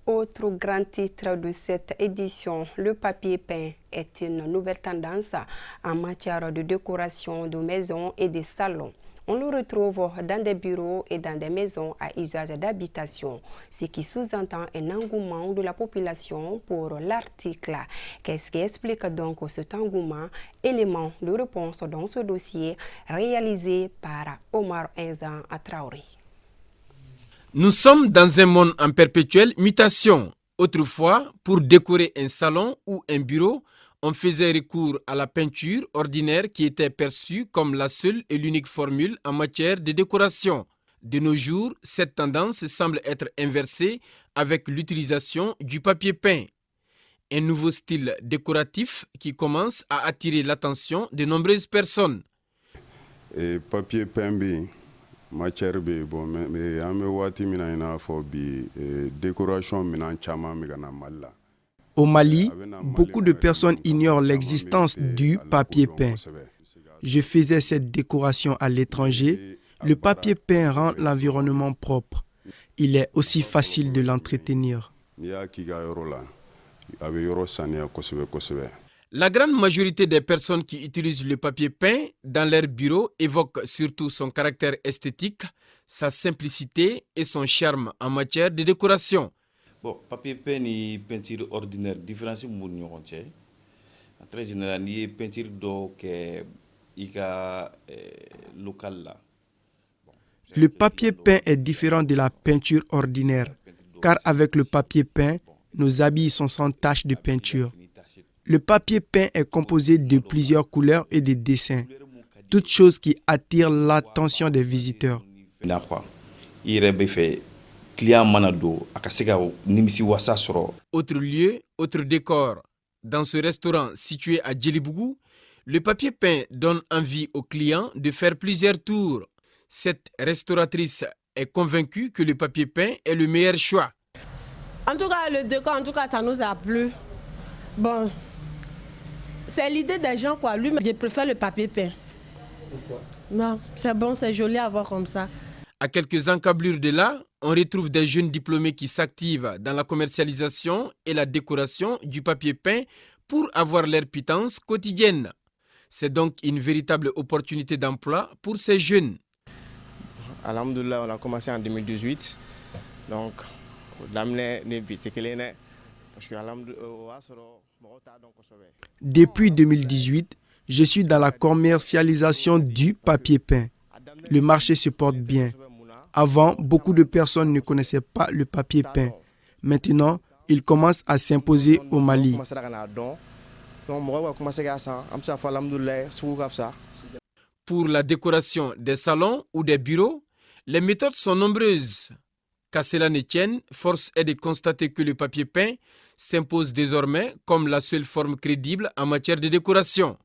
Autre grand titre de cette édition, le papier peint est une nouvelle tendance en matière de décoration de maisons et de salons. On le retrouve dans des bureaux et dans des maisons à usage d'habitation, ce qui sous-entend un engouement de la population pour l'article. Qu'est-ce qui explique donc cet engouement? Élément de réponse dans ce dossier réalisé par Omar Enzan Traoré. Nous sommes dans un monde en perpétuelle mutation. Autrefois, pour décorer un salon ou un bureau, on faisait recours à la peinture ordinaire qui était perçue comme la seule et l'unique formule en matière de décoration. De nos jours, cette tendance semble être inversée avec l'utilisation du papier peint. Un nouveau style décoratif qui commence à attirer l'attention de nombreuses personnes. Et papier peint matière bon mais décoration Au Mali, beaucoup de personnes ignorent l'existence du papier peint. Je faisais cette décoration à l'étranger. Le papier peint rend l'environnement propre. Il est aussi facile de l'entretenir. La grande majorité des personnes qui utilisent le papier peint dans leur bureau évoquent surtout son caractère esthétique, sa simplicité et son charme en matière de décoration. Bon, papier peint et peinture ordinaire, différence en très général, il y a peinture local là. Le papier peint est différent de la peinture ordinaire, car avec le papier peint, nos habits sont sans tache de peinture. Le papier peint est composé de plusieurs couleurs et de dessins, toutes choses qui attirent l'attention des visiteurs. Autre lieu, autre décor. Dans ce restaurant situé à Djelibougou, le papier peint donne envie aux clients de faire plusieurs tours. Cette restauratrice est convaincue que le papier peint est le meilleur choix. En tout cas, le décor, ça nous a plu. Bon, c'est l'idée des gens, quoi. Lui, je préfère le papier peint. Pourquoi? Non, c'est bon, c'est joli à voir comme ça. À quelques encablures de là, on retrouve des jeunes diplômés qui s'activent dans la commercialisation et la décoration du papier peint pour avoir leur pitance quotidienne. C'est donc une véritable opportunité d'emploi pour ces jeunes. Alhamdoulilah, on a commencé en 2018. Donc, depuis 2018, je suis dans la commercialisation du papier peint. Le marché se porte bien. Avant, beaucoup de personnes ne connaissaient pas le papier peint. Maintenant, il commence à s'imposer au Mali. Pour la décoration des salons ou des bureaux, les méthodes sont nombreuses. Qu'à cela ne tienne, force est de constater que le papier peint s'impose désormais comme la seule forme crédible en matière de décoration.